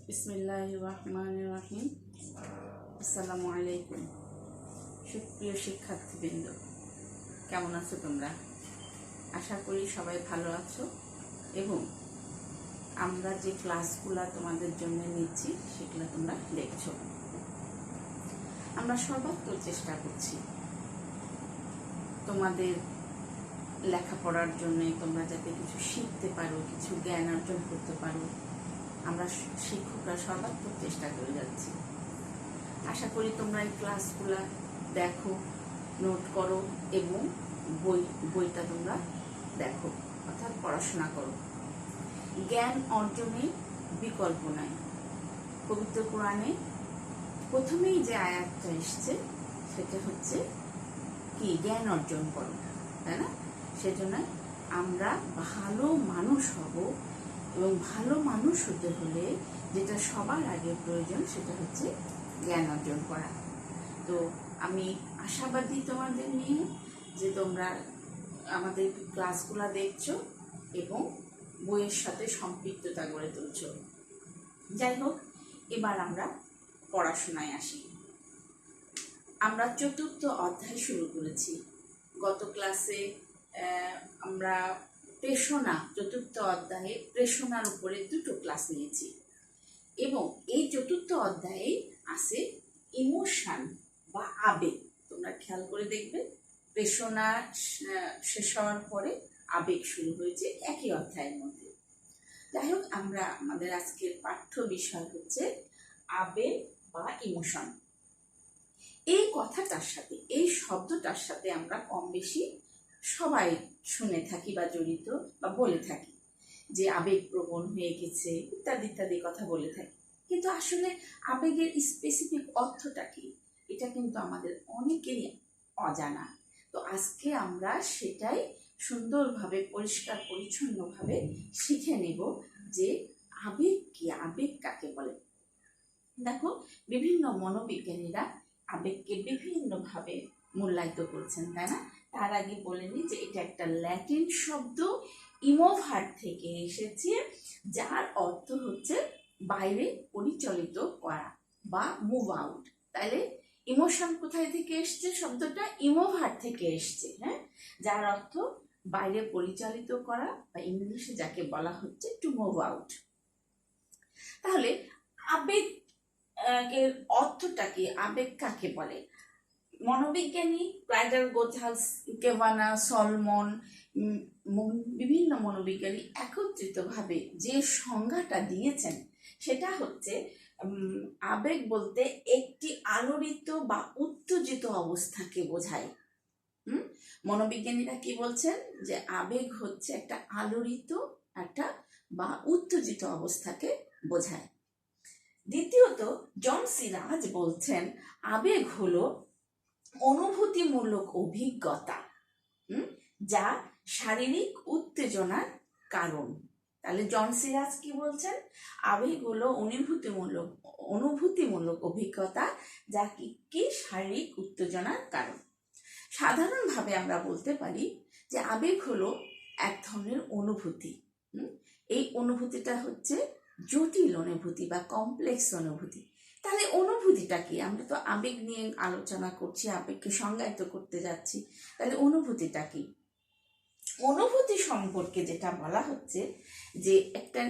বিসমিল্লাহির রহমানির রহিম। আসসালামু আলাইকুম। সুপ্রিয় শিক্ষার্থীবৃন্দ, কেমন আছো তোমরা? আশা করি সবাই ভালো আছো এবং আমরা যে ক্লাসগুলো তোমাদের জন্য নিচ্ছি সেগুলো তোমরা দেখছো। আমরা সর্বাত্মক চেষ্টা করছি তোমাদের লেখাপড়ার জন্য, তোমরা যাতে কিছু শিখতে পারো, কিছু জ্ঞান অর্জন করতে পারো। আমরা শিক্ষকরা সর্বাত্মক চেষ্টা করে যাচ্ছি। আশা করি তোমরা এই ক্লাসগুলো দেখো, নোট করো এবং বইটা তোমরা দেখো, অর্থাৎ পড়াশোনা করো। জ্ঞান অর্জনের বিকল্প নাই। পবিত্র কোরআনে প্রথমেই যে আয়াতটা এসছে সেটা হচ্ছে কি, জ্ঞান অর্জন করো, তাই না? সেজন্য আমরা ভালো মানুষ হব এবং ভালো মানুষ হতে হলে যেটা সবার আগে প্রয়োজন সেটা হচ্ছে জ্ঞান অর্জন করা। তো আমি আশাবাদী তোমাদের নিয়ে যে তোমরা আমাদের ক্লাসগুলো দেখছো এবং বইয়ের সাথে সম্পৃক্ততা গড়ে তুলছো। যাই হোক, এবার আমরা পড়াশোনায় আসি। আমরা 4র্থ অধ্যায় শুরু করেছি। গত ক্লাসে আমরা প্রেষণা, 4র্থ অধ্যায়ে প্রেষণার উপরে 2টো ক্লাস নিয়েছি এবং এই 4র্থ অধ্যায়ে আছে ইমোশন বা আবেগ। তোমরা খেয়াল করে দেখবে, প্রেষণা শেষ হওয়ার পরে আবেগ শুরু হয়েছে একই অধ্যায়ের মধ্যে। যাই হোক, আমরা আমাদের আজকের পাঠ্য বিষয় হচ্ছে আবেগ বা ইমোশন। এই কথাটার সাথে, এই শব্দটার সাথে আমরা কম বেশি সবাই শুনে থাকি বা জড়িত বা বলে থাকি যে আবেগপ্রবণ হয়ে গেছে ইত্যাদি ইত্যাদি কথা বলে থাকি। কিন্তু আসলে আবেগের স্পেসিফিক অর্থটা কি, এটা কিন্তু আমাদের অনেকেরই অজানা। তো আজকে আমরা সেটাই সুন্দরভাবে পরিষ্কার পরিচ্ছন্নভাবে শিখে নেব যে আবেগ কি, আবেগ কাকে বলে। দেখো, বিভিন্ন মনোবিজ্ঞানীরা আবেগকে বিভিন্নভাবে মূল্যায়িত করেছেন, তাই না? তার আগে বলে নিই যে এটা একটা ল্যাটিন শব্দ, ইমোভার থেকে এসেছে, যার অর্থ হচ্ছে বাইরে পরিচালিত করা বা মুভ আউট। তাহলে ইমোশন কোথায় থেকে এসছে? শব্দটা ইমোভার থেকে এসছে, হ্যাঁ, যার অর্থ বাইরে পরিচালিত করা বা ইংলিশে যাকে বলা হচ্ছে টু মুভ আউট। তাহলে আবেগ এর অর্থটা কি, আবেগ কাকে বলে? মনোবিজ্ঞানী রাইডার গোথালস, কেভানা, সলমন, বিভিন্ন মনোবিজ্ঞানী একত্রিতভাবে যে সংজ্ঞাটা দিয়েছেন সেটা হচ্ছে আবেগ বলতে একটি আলোড়িত বা উত্তেজিত অবস্থাকে বোঝায়। মনোবিজ্ঞানীরা কি বলছেন? যে আবেগ হচ্ছে একটা আলোড়িত একটা বা উত্তেজিত অবস্থাকে বোঝায়। দ্বিতীয়ত, জন সিরাজ বলছেন আবেগ হলো অনুভূতিমূলক অভিজ্ঞতা যা শারীরিক উত্তেজনার কারণ। তাহলে জন সিরাজ কি বলছেন? আবেগ হলো অনুভূতিমূলক অভিজ্ঞতা যা কি শারীরিক উত্তেজনার কারণ। সাধারণভাবে আমরা বলতে পারি যে আবেগ হলো এক ধরনের অনুভূতি। এই অনুভূতিটা হচ্ছে জটিল অনুভূতি বা কমপ্লেক্স অনুভূতি। তাহলে অনুভূতিটা কি? আমরা তো আবেগ নিয়ে আলোচনা করছি, আবেগকে সংজ্ঞায়িত করতে যাচ্ছি। তাহলে অনুভূতিটা কি? অনুভূতি সম্পর্কে যেটা বলা হচ্ছে যে একটা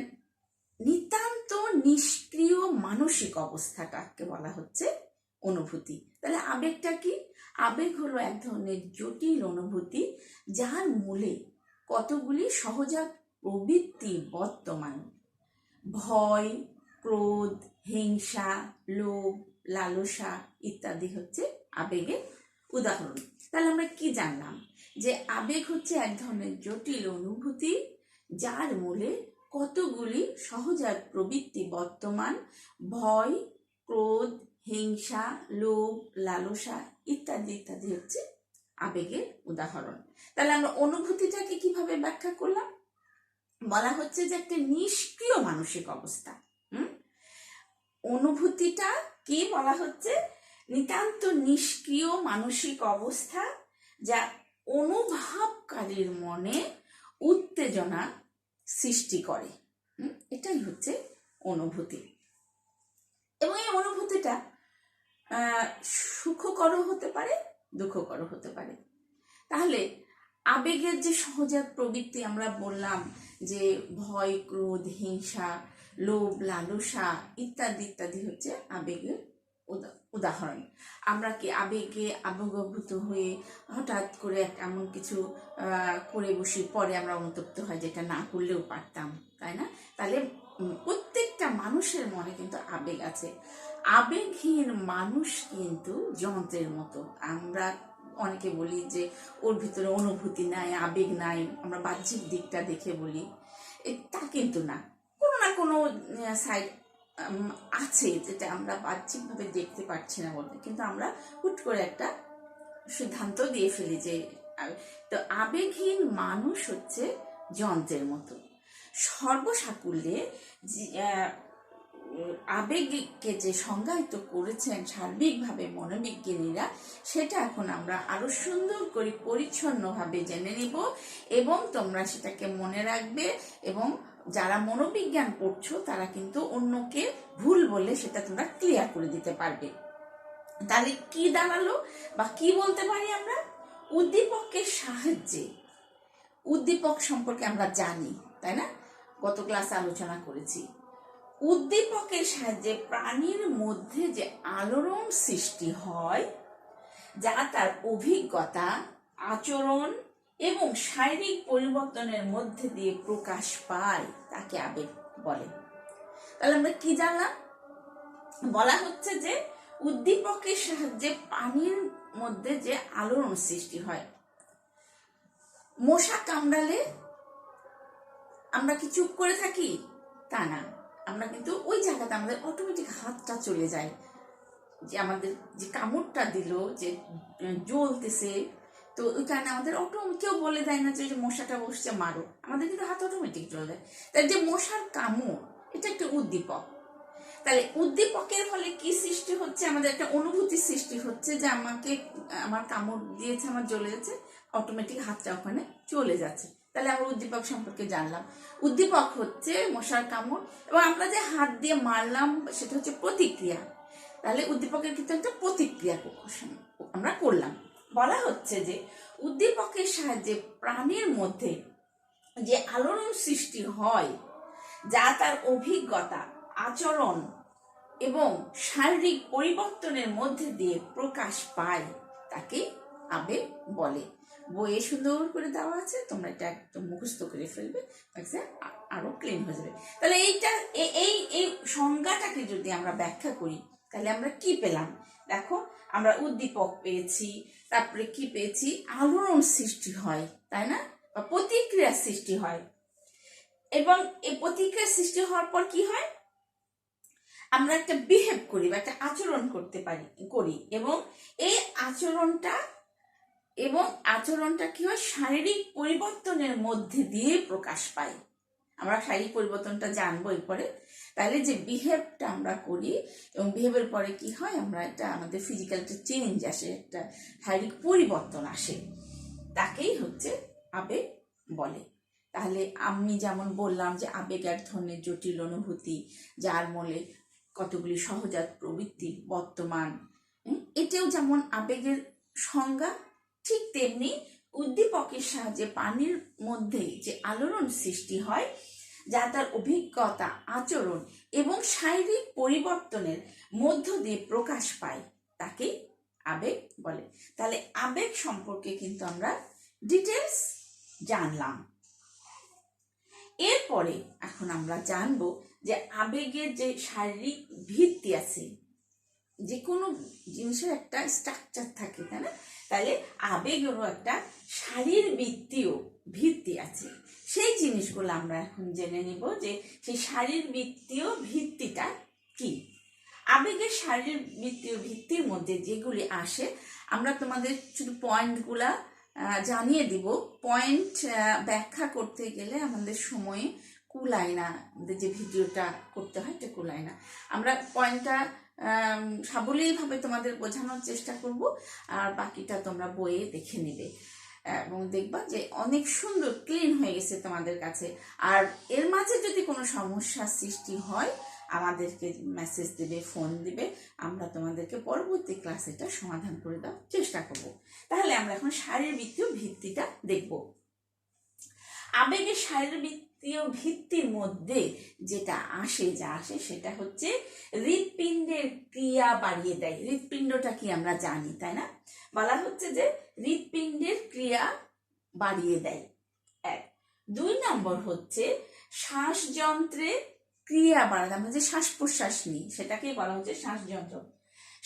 নিতান্ত নিষ্ক্রিয় মানসিক অবস্থাটাকে বলা হচ্ছে অনুভূতি। তাহলে আবেগটা কি? আবেগ হলো এক ধরনের জটিল অনুভূতি যার মূলে কতগুলি সহজাত প্রবৃত্তি বর্তমান। ভয়, ক্রোধ, হিংসা, লোভ, লালসা ইত্যাদি হচ্ছে আবেগের উদাহরণ। তাহলে আমরা কি জানলাম? যে আবেগ হচ্ছে এক ধরনের জটিল অনুভূতি যার মূলে কতগুলি সহজাত প্রবৃত্তি বর্তমান। ভয়, ক্রোধ, হিংসা, লোভ, লালসা ইত্যাদি ইত্যাদি হচ্ছে আবেগের উদাহরণ। তাহলে আমরা অনুভূতিটাকে কিভাবে ব্যাখ্যা করলাম? বলা হচ্ছে যে একটা নিষ্ক্রিয় মানসিক অবস্থা। অনুভূতিটা কি বলা হচ্ছে? নিতান্ত নিষ্ক্রিয় মানসিক অবস্থা যা অনুভবকারীর মনে উত্তেজনা সৃষ্টি করে। এটাই হচ্ছে অনুভূতি। এবং এই অনুভূতিটা সুখকরও হতে পারে, দুঃখকরও হতে পারে। তাহলে আবেগের যে সহজাত প্রবৃত্তি আমরা বললাম, যে ভয়, ক্রোধ, হিংসা, লোভ, লালসা ইত্যাদি ইত্যাদি হচ্ছে আবেগের উদাহরণ। আমরা কি আবেগে আবেগভূত হয়ে হঠাৎ করে এমন কিছু করে বসি, পরে আমরা অনুতপ্ত হয় যেটা না করলেও পারতাম, তাই না? তাহলে প্রত্যেকটা মানুষের মনে কিন্তু আবেগ আছে। আবেগহীন মানুষ কিন্তু যন্ত্রের মতো। আমরা অনেকে বলি যে ওর ভিতরে অনুভূতি নাই, আবেগ নাই, আমরা বাহ্যিক দিকটা দেখে বলি, তা কিন্তু না। কোনো না কোনো সাইড আছে যেটা আমরা বাহ্যিকভাবে দেখতে পাচ্ছি না বলতে, কিন্তু আমরা হুট করে একটা সিদ্ধান্ত দিয়ে ফেলি যে। তো আবেগহীন মানুষ হচ্ছে যন্ত্রের মতো। সর্বসাকুল্যে আবেগকে যে সংজ্ঞায়িত করেছেন সার্বিকভাবে মনোবিজ্ঞানীরা, সেটা এখন আমরা আরো সুন্দর করে পরিচ্ছন্নভাবে জেনে নিব, এবং তোমরা সেটাকে মনে রাখবে। এবং যারা মনোবিজ্ঞান পড়ছো তারা কিন্তু অন্যকে ভুল বললে সেটা তোমরা ক্লিয়ার করে দিতে পারবে। তাহলে কি দাঁড়ালো বা কি বলতে পারি আমরা? উদ্দীপকের সাহায্যে, উদ্দীপক সম্পর্কে আমরা জানি, তাই না? গত ক্লাসে আলোচনা করেছি। উদ্দীপকের সাহায্যে প্রাণীর মধ্যে যে আলোড়ন সৃষ্টি হয়, যা তার অভিজ্ঞতা, আচরণ এবং শারীরিক পরিবর্তনের মধ্যে দিয়ে প্রকাশ পায়, তাকে আবেগ বলে। তাহলে আমরা কি জানলাম? বলা হচ্ছে যে উদ্দীপকের সাহায্যে প্রাণীর মধ্যে যে আলোড়ন সৃষ্টি হয়। মশা কামড়ালে আমরা কি চুপ করে থাকি? তা না, আমরা কিন্তু ওই জায়গাতে আমাদের অটোমেটিক হাতটা চলে যায়, যে আমাদের যে কামড়টা দিল, যে জ্বলতেছে, তো ওই কারণে আমাদের কেউ বলে দেয় না যে মশাটা বসছে মারো, আমাদের কিন্তু হাত অটোমেটিক চলে যায়। তাই যে মশার কামড়, এটা একটা উদ্দীপক। তাহলে উদ্দীপকের ফলে কি সৃষ্টি হচ্ছে? আমাদের একটা অনুভূতি সৃষ্টি হচ্ছে যে আমাকে, আমার কামড় দিয়েছে, আমার জ্বলে যাচ্ছে, অটোমেটিক হাতটা ওখানে চলে যাচ্ছে। তাহলে আমরা উদ্দীপক সম্পর্কে জানলাম। উদ্দীপক হচ্ছে মশার কামড়, এবং আমরা যে হাত দিয়ে মারলাম সেটা হচ্ছে প্রতিক্রিয়া। তাহলে উদ্দীপকের কিন্তু একটা প্রতিক্রিয়া আমরা করলাম। বলা হচ্ছে যে উদ্দীপকের সাহায্যে প্রাণীর মধ্যে যে আলোড়ন সৃষ্টি হয়, যা তার অভিজ্ঞতা, আচরণ এবং শারীরিক পরিবর্তনের মধ্যে দিয়ে প্রকাশ পায়, তাকে আবেগ বলে। বইয়ে সুন্দর করে দেওয়া আছে, তোমরা এটা একদম মুখস্থ করে ফেলবে, আরো ক্লিন হয়ে যাবে। তাহলে এই সংজ্ঞাটাকে যদি আমরা ব্যাখ্যা করি, তাহলে আমরা কি পেলাম? দেখো, আমরা উদ্দীপক পেয়েছি, তারপরে কি পেয়েছি? আলোড়ন সৃষ্টি হয়, তাই না? বা প্রতিক্রিয়া সৃষ্টি হয়। এবং এই প্রতিক্রিয়া সৃষ্টি হওয়ার পর কি হয়? আমরা একটা বিহেভ করি বা একটা আচরণ করি, এবং এই আচরণটা কি হয়? শারীরিক পরিবর্তনের মধ্যে দিয়ে প্রকাশ পায়। আমরা শারীরিক পরিবর্তনটা জানবো এরপরে। তাহলে যে বিহেভটা আমরা করি, এবং বিহেভের পরে কি হয়? আমরা একটা আমাদের ফিজিক্যাল একটা চেঞ্জ আসে, একটা শারীরিক পরিবর্তন আসে, তাকেই হচ্ছে আবেগ বলে। তাহলে আমি যেমন বললাম যে আবেগ এক ধরনের জটিল অনুভূতি, যার মূলে কতগুলি সহজাত প্রবৃত্তি বর্তমান। এটাও যেমন আবেগের সংজ্ঞা, ঠিক তেমনি উদ্দীপকের সাহায্যে প্রাণীর মধ্যে যে আলোড়ন সৃষ্টি হয়, যা তার অভিজ্ঞতা, আচরণ এবং শারীরিক পরিবর্তনের মধ্য দিয়ে প্রকাশ পায়, তাকে আবেগ বলে। তাহলে আবেগ সম্পর্কে কিন্তু আমরা ডিটেলস জানলাম। এরপরে এখন আমরা জানবো যে আবেগের যে শারীরিক ভিত্তি আছে, যে কোনো জিনিসের একটা স্ট্রাকচার থাকে, তাই না? তাহলে আবেগেরও একটা শারীরবৃত্তীয় ভিত্তি আছে। সেই জিনিসগুলো আমরা এখন জেনে নিব, যে সেই শারীরবৃত্তীয় ভিত্তিটা কি। আবেগের শারীরবৃত্তীয় ভিত্তির মধ্যে যেগুলি আসে, আমরা তোমাদের শুধু পয়েন্টগুলা জানিয়ে দিব। পয়েন্ট ব্যাখ্যা করতে গেলে আমাদের সময়ে কুলায় না, আমাদের যে ভিডিওটা করতে হয় এটা কুলায় না। আমরা পয়েন্টটা সাবলীলভাবে তোমাদের বোঝানোর চেষ্টা করব, আর বাকিটা তোমরা বইয়ে দেখে নেবে, এবং দেখবা যে অনেক সুন্দর ক্লিন হয়ে গেছে তোমাদের কাছে। আর এর মাঝে যদি কোনো সমস্যা সৃষ্টি হয়, আমাদেরকে মেসেজ দেবে, ফোন দিবে, আমরা তোমাদেরকে পরবর্তী ক্লাসে এটা সমাধান করে দেওয়ার চেষ্টা করব। তাহলে আমরা এখন শারীরবৃত্তীয় ভিত্তিটা দেখব। আবেগের শারীরবৃত্তীয় ভিত্তির মধ্যে যেটা আসে সেটা হচ্ছে হৃৎপিণ্ডের ক্রিয়া বাড়িয়ে দেয়। হৃৎপিণ্ডটা কি আমরা জানি, তাই না? বলা হচ্ছে যে হৃৎপিণ্ডের ক্রিয়া বাড়িয়ে দেয়, 1। 2 নম্বর হচ্ছে শ্বাসযন্ত্রে ক্রিয়া বাড়ায়। আমরা যে শ্বাস প্রশ্বাস নিই সেটাকেই বলা হচ্ছে শ্বাসযন্ত্র।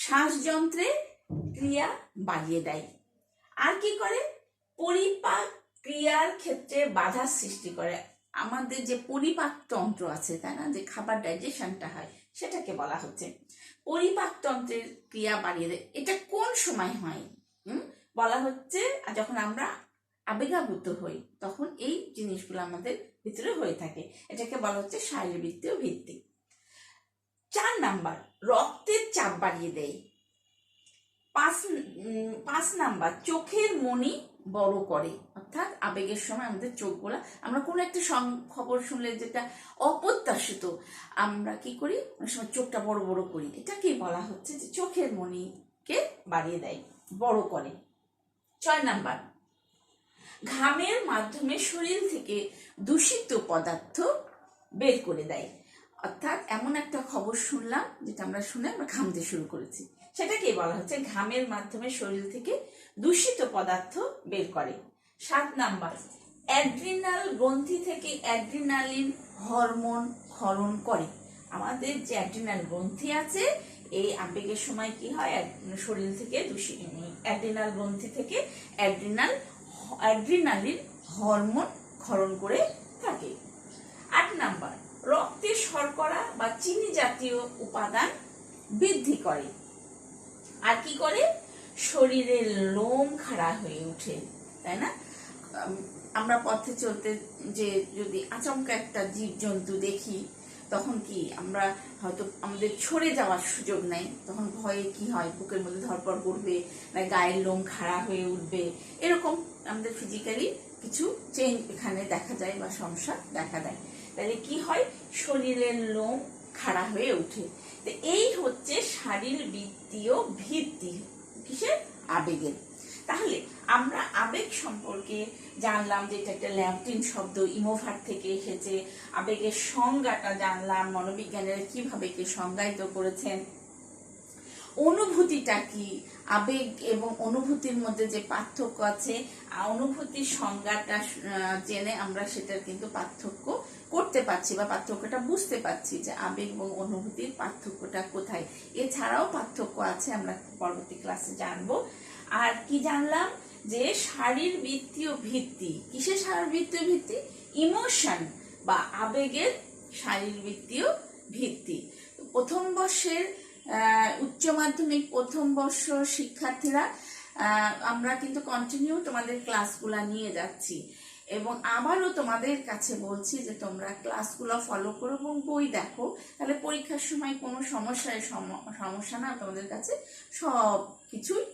শ্বাসযন্ত্রে ক্রিয়া বাড়িয়ে দেয়। আর কি করে? পরিপাক ক্রিয়ার ক্ষেত্রে বাধা সৃষ্টি করে। আমাদের যে পরিপাক তন্ত্র আছে, তাই না, যে খাবার ডাইজেশনটা হয়, সেটাকে বলা হচ্ছে পরিপাক তন্ত্রের ক্রিয়া বাড়িয়ে দেয়। এটা কোন সময় হয়? বলা হচ্ছে যখন আমরা আবেগাভূত হই, তখন এই জিনিসগুলো আমাদের ভিতরে হয়ে থাকে। এটাকে বলা হচ্ছে শারীরবৃত্তীয় ভিত্তি। 4 নাম্বার, রক্তের চাপ বাড়িয়ে দেয়। 5 নাম্বার, চোখের মনি বড় করে। অর্থাৎ আবেগের সময় আমাদের চোখগুলা, আমরা কোনো একটা খবর শুনলে যেটা অপ্রত্যাশিত, আমরা কি করি? অনেক সময় চোখটা বড় বড় করি। এটাকেই বলা হচ্ছে যে চোখের মনিকে বাড়িয়ে দেয়, বড় করে। 6 নাম্বার, ঘামের মাধ্যমে শরীর থেকে দূষিত পদার্থ বের করে দেয়। অর্থাৎ এমন একটা খবর শুনলাম যেটা আমরা শুনে আমরা ঘামতে শুরু করেছি, সেটাকেই বলা হচ্ছে ঘামের মাধ্যমে শরীর থেকে দূষিত পদার্থ বের করে। 7 নাম্বার, অ্যাড্রিনাল গ্রন্থি থেকে অ্যাড্রিনালিন হরমোন ক্ষরণ করে। আমাদের যে অ্যাড্রিনাল গ্রন্থি আছে, এই আবেগের সময় কি হয়? শরীর থেকে অ্যাড্রিনাল গ্রন্থি থেকে অ্যাড্রিনালিন হরমোন ক্ষরণ করে থাকে। 8 নাম্বার, রক্তে শর্করা বা চিনি জাতীয় উপাদান বৃদ্ধি করে। আর কি করে? শরীরের লোম খাড়া হয়ে ওঠে, তাই না? আমরা পথে চলতে যে যদি আচমকা একটা জীবজন্তু দেখি, তখন কি আমরা হয়তো আমাদের ছড়ে যাওয়ার সুযোগ নেই, তখন ভয়ে কি হয়? বুকের মধ্যে ধরপড় করবে, না গায়ের লোম খাড়া হয়ে উঠবে, এরকম আমাদের ফিজিক্যালি কিছু চেঞ্জ এখানে দেখা যায় বা সমস্যা দেখা দেয়। তাহলে কি হয়? শরীরের লোম খাড়া হয়ে ওঠে। তো এই হচ্ছে শারীরবৃত্তীয় ভিত্তি কিসের? আবেগের। তাহলে আমরা আবেগ সম্পর্কে জানলাম যে এটা একটা ল্যাটিন শব্দ, ইমোভার থেকে এসেছে। আবেগের সংজ্ঞাটা জানলাম, মনোবিজ্ঞানীরা কিভাবে কে সংজ্ঞায়িত করেছেন। অনুভূতিটা কি, আবেগ এবং অনুভূতির মধ্যে যে পার্থক্য আছে, অনুভূতির সংজ্ঞাটা জেনে আমরা সেটার কিন্তু পার্থক্য করতে পারছি বা পার্থক্যটা বুঝতে পারছি যে আবেগ এবং অনুভূতির পার্থক্যটা কোথায়। এছাড়াও পার্থক্য আছে, আমরা পরবর্তী ক্লাসে জানবো। আর কি জানলাম? যে শারীরবৃত্তীয় ভিত্তি, কিসের শারীরবৃত্তীয় ভিত্তি? ইমোশন বা আবেগের শারীরবৃত্তীয় ভিত্তি। প্রথম বর্ষের উচ্চ মাধ্যমিক প্রথম বর্ষ শিক্ষার্থীরা, আমরা কিন্তু কন্টিনিউ তোমাদের ক্লাসগুলা নিয়ে যাচ্ছি এবং আবারও তোমাদের কাছে বলছি যে তোমরা ক্লাসগুলো ফলো করো এবং বই দেখো, তাহলে পরীক্ষার সময় কোনো সমস্যা না, তোমাদের কাছে সব কিছুই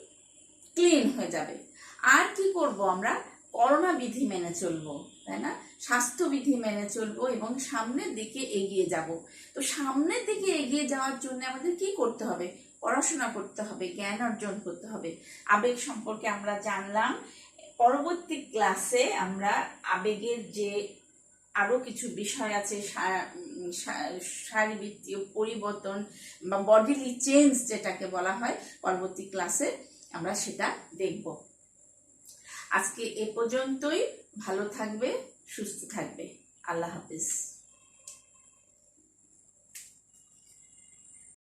ক্লিন হয়ে যাবে। আর কি করব? আমরা করোনা বিধি মেনে চলবো, তাই না? স্বাস্থ্যবিধি মেনে চলবো এবং সামনের দিকে এগিয়ে যাব। তো সামনের দিকে এগিয়ে যাওয়ার জন্য আমাদের কি করতে হবে? পড়াশোনা করতে হবে, জ্ঞান অর্জন করতে হবে। আবেগ সম্পর্কে আমরা জানলাম। পরবর্তী ক্লাসে আমরা আবেগের যে আরো কিছু বিষয় আছে, শারীরবৃত্তীয় পরিবর্তন বা বডিলি চেঞ্জ যেটাকে বলা হয়, পরবর্তী ক্লাসে আমরা সেটা দেখব। আজকে এ পর্যন্তই। ভালো থাকবে, সুস্থ থাকবে। আল্লাহ হাফিজ।